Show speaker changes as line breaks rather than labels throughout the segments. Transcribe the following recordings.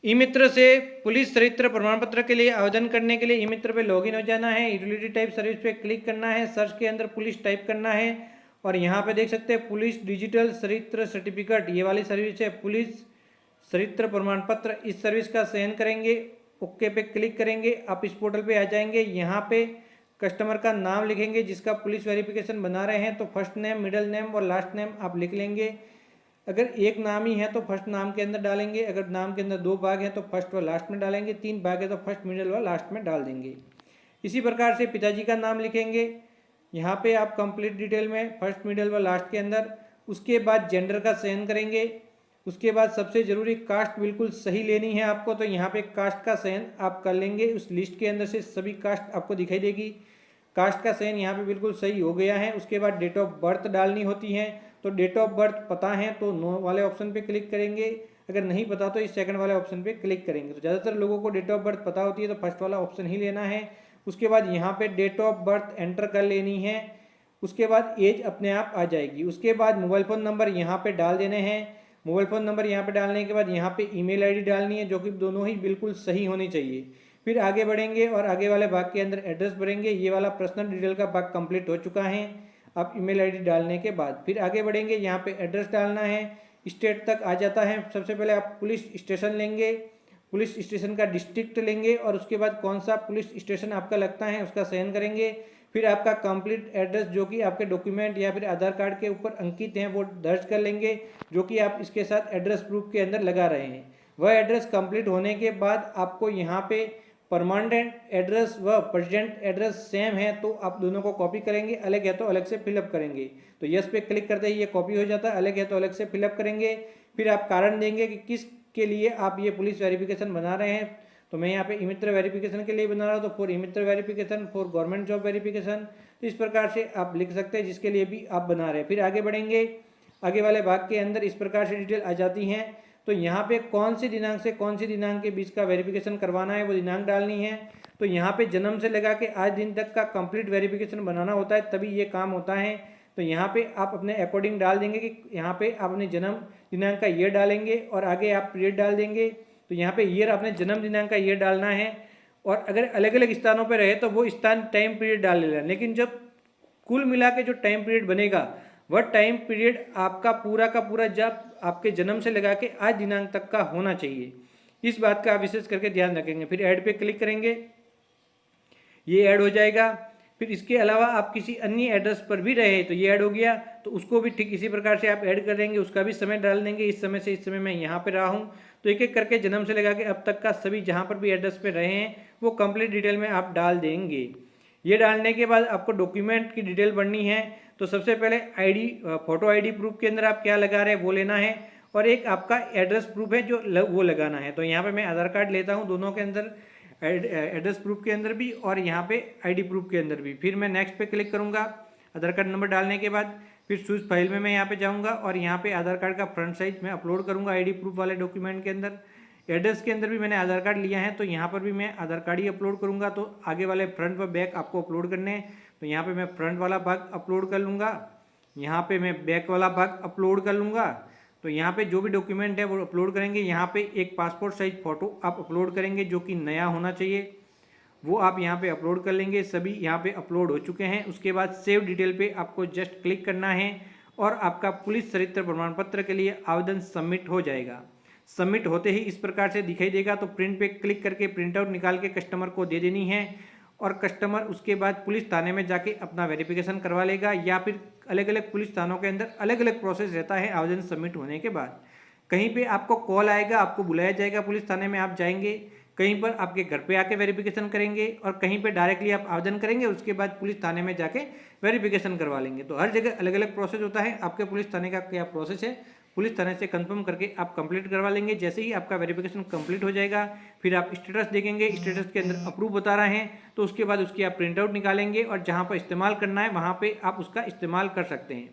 ई मित्र से पुलिस चरित्र प्रमाण पत्र के लिए आवेदन करने के लिए ई मित्र पे लॉगिन हो जाना है। यूटिलिटी टाइप सर्विस पे क्लिक करना है, सर्च के अंदर पुलिस टाइप करना है और यहाँ पे देख सकते हैं पुलिस डिजिटल चरित्र सर्टिफिकेट, ये वाली सर्विस है पुलिस चरित्र प्रमाण पत्र। इस सर्विस का चयन करेंगे, ओके पे क्लिक करेंगे, आप इस पोर्टल पे आ जाएंगे। यहाँ पे कस्टमर का नाम लिखेंगे जिसका पुलिस वेरिफिकेशन बना रहे हैं, तो फर्स्ट नेम, मिडिल नेम और लास्ट नेम आप लिख लेंगे। अगर एक नाम ही है तो फर्स्ट नाम के अंदर डालेंगे, अगर नाम के अंदर दो भाग हैं तो फर्स्ट व लास्ट में डालेंगे, तीन भाग है तो फर्स्ट, मिडिल व लास्ट में डाल देंगे। इसी प्रकार से पिताजी का नाम लिखेंगे, यहाँ पे आप कंप्लीट डिटेल में फर्स्ट, मिडिल व लास्ट के अंदर। उसके बाद जेंडर का चयन करेंगे। उसके बाद सबसे ज़रूरी कास्ट बिल्कुल सही लेनी है आपको, तो यहाँ पे कास्ट का चयन आप कर लेंगे। उस लिस्ट के अंदर से सभी कास्ट आपको दिखाई देगी। कास्ट का चयन यहाँ पे बिल्कुल सही हो गया है। उसके बाद डेट ऑफ बर्थ डालनी होती है, तो डेट ऑफ बर्थ पता है तो नो वाले ऑप्शन पे क्लिक करेंगे, अगर नहीं पता तो इस सेकंड वाले ऑप्शन पे क्लिक करेंगे। तो ज़्यादातर लोगों को डेट ऑफ बर्थ पता होती है तो फर्स्ट वाला ऑप्शन ही लेना है। उसके बाद यहाँ पे डेट ऑफ बर्थ एंटर कर लेनी है। उसके बाद एज अपने आप आ जाएगी। उसके बाद मोबाइल फ़ोन नंबर यहाँ पे डाल देने हैं। मोबाइल फ़ोन नंबर यहाँ पे डालने के बाद यहाँ पे ईमेल आईडी डालनी है, जो कि दोनों ही बिल्कुल सही होनी चाहिए। फिर आगे बढ़ेंगे और आगे वाले भाग के अंदर एड्रेस भरेंगे। ये वाला पर्सनल डिटेल का भाग कंप्लीट हो चुका है आप ईमेल आईडी डालने के बाद। फिर आगे बढ़ेंगे, यहाँ पे एड्रेस डालना है, स्टेट तक आ जाता है। सबसे पहले आप पुलिस स्टेशन लेंगे, पुलिस स्टेशन का डिस्ट्रिक्ट लेंगे और उसके बाद कौन सा पुलिस स्टेशन आपका लगता है उसका चयन करेंगे। फिर आपका कंप्लीट एड्रेस जो कि आपके डॉक्यूमेंट या फिर आधार कार्ड के ऊपर अंकित हैं वो दर्ज कर लेंगे, जो कि आप इसके साथ एड्रेस प्रूफ के अंदर लगा रहे हैं। वह एड्रेस कंप्लीट होने के बाद आपको यहाँ पे परमानेंट एड्रेस व प्रेजेंट एड्रेस सेम है तो आप दोनों को कॉपी करेंगे, अलग है तो अलग से फिलअप करेंगे। तो यस पे क्लिक करते ही ये कॉपी हो जाता है, अलग है तो अलग से फिलअप करेंगे। फिर आप कारण देंगे कि किस के लिए आप ये पुलिस वेरिफिकेशन बना रहे हैं। तो मैं यहाँ पे ई मित्र वेरिफिकेशन के लिए बना रहा हूँ, तो for E Mitra verification, for government job verification. तो इस प्रकार से आप लिख सकते हैं जिसके लिए भी आप बना रहे हैं। फिर आगे बढ़ेंगे, आगे वाले भाग के अंदर इस प्रकार से डिटेल आ जाती हैं। तो यहाँ पे कौन सी दिनांक से कौन सी दिनांक के बीच का वेरिफिकेशन करवाना है वो दिनांक डालनी है। तो यहाँ पे जन्म से लगा के आज दिन तक का कंप्लीट वेरिफिकेशन बनाना होता है, तभी ये काम होता है। तो यहाँ पे आप अपने अकॉर्डिंग डाल देंगे कि यहाँ पे आप अपने जन्म दिनांक का ईयर डालेंगे और आगे आप पीरियड डाल देंगे। तो यहाँ पे ईयर अपने जन्म दिनांक का ईयर डालना है और अगर अलग अलग स्थानों पर रहे तो वो स्थान टाइम पीरियड डाल लेना। लेकिन जब कुल मिला के जो टाइम पीरियड बनेगा वह टाइम पीरियड आपका पूरा का पूरा जब आपके जन्म से लगा के आज दिनांक तक का होना चाहिए। इस बात का आप विशेष करके ध्यान रखेंगे। फिर ऐड पे क्लिक करेंगे, ये ऐड हो जाएगा। फिर इसके अलावा आप किसी अन्य एड्रेस पर भी रहे तो ये ऐड हो गया, तो उसको भी ठीक इसी प्रकार से आप ऐड कर देंगे, उसका भी समय डाल देंगे। इस समय से इस समय मैं यहाँ पे रहा हूँ, तो एक एक करके जन्म से लगा के अब तक का सभी जहाँ पर भी एड्रेस पे रहे हैं वो कंप्लीट डिटेल में आप डाल देंगे। ये डालने के बाद आपको डॉक्यूमेंट की डिटेल भरनी है। तो सबसे पहले आईडी, फोटो आईडी प्रूफ के अंदर आप क्या लगा रहे हैं वो लेना है और एक आपका एड्रेस प्रूफ है जो वो लगाना है। तो यहाँ पे मैं आधार कार्ड लेता हूँ, दोनों के अंदर एड्रेस प्रूफ के अंदर भी और यहाँ पे आईडी प्रूफ के अंदर भी। फिर मैं नेक्स्ट पे क्लिक करूँगा। आधार कार्ड नंबर डालने के बाद फिर चूज फाइल में मैं यहाँ पे जाऊँगा और यहाँ पे आधार कार्ड का फ्रंट साइज मैं अपलोड करूँगा आईडी प्रूफ वाले डॉक्यूमेंट के अंदर। एड्रेस के अंदर भी मैंने आधार कार्ड लिया है तो यहाँ पर भी मैं आधार कार्ड ही अपलोड करूँगा। तो आगे वाले फ्रंट व बैक आपको अपलोड करने हैं, तो यहाँ पे मैं फ्रंट वाला भाग अपलोड कर लूँगा, यहाँ पे मैं बैक वाला भाग अपलोड कर लूँगा। तो यहाँ पे जो भी डॉक्यूमेंट है वो अपलोड करेंगे। यहाँ पे एक पासपोर्ट साइज फ़ोटो आप अपलोड करेंगे जो कि नया होना चाहिए, वो आप यहाँ पे अपलोड कर लेंगे। सभी यहाँ पे अपलोड हो चुके हैं। उसके बाद सेव डिटेल पे आपको जस्ट क्लिक करना है और आपका पुलिस चरित्र प्रमाण पत्र के लिए आवेदन सबमिट हो जाएगा। सबमिट होते ही इस प्रकार से दिखाई देगा, तो प्रिंट पे क्लिक करके प्रिंट आउट निकाल के कस्टमर को दे देनी है और कस्टमर उसके बाद पुलिस थाने में जाके अपना वेरिफिकेशन करवा लेगा, या फिर अलग अलग पुलिस थानों के अंदर अलग अलग प्रोसेस रहता है आवेदन सबमिट होने के बाद। कहीं पे आपको कॉल आएगा, आपको बुलाया जाएगा पुलिस थाने में, आप जाएंगे, कहीं पर आपके घर पे आके वेरिफिकेशन करेंगे और कहीं पे डायरेक्टली आप आवेदन करेंगे, उसके बाद पुलिस थाने में जाके वेरिफिकेशन करवा लेंगे। तो हर जगह अलग अलग प्रोसेस होता है। आपके पुलिस थाने का क्या प्रोसेस है पुलिस थाने से कंफर्म करके आप कंप्लीट करवा लेंगे। जैसे ही आपका वेरिफिकेशन कंप्लीट हो जाएगा फिर आप स्टेटस देखेंगे, स्टेटस के अंदर अप्रूव बता रहे हैं तो उसके बाद उसकी आप प्रिंट आउट निकालेंगे और जहाँ पर इस्तेमाल करना है वहाँ पर आप उसका इस्तेमाल कर सकते हैं।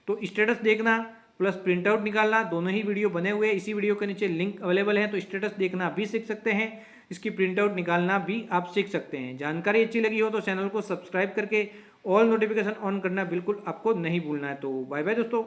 तो स्टेटस देखना प्लस प्रिंट आउट निकालना दोनों ही वीडियो बने हुए हैं, इसी वीडियो के नीचे लिंक अवेलेबल है, तो स्टेटस देखना भी सीख सकते हैं, इसकी प्रिंट आउट निकालना भी आप सीख सकते हैं। जानकारी अच्छी लगी हो तो चैनल को सब्सक्राइब करके ऑल नोटिफिकेशन ऑन करना बिल्कुल आपको नहीं भूलना है। तो बाय बाय दोस्तों।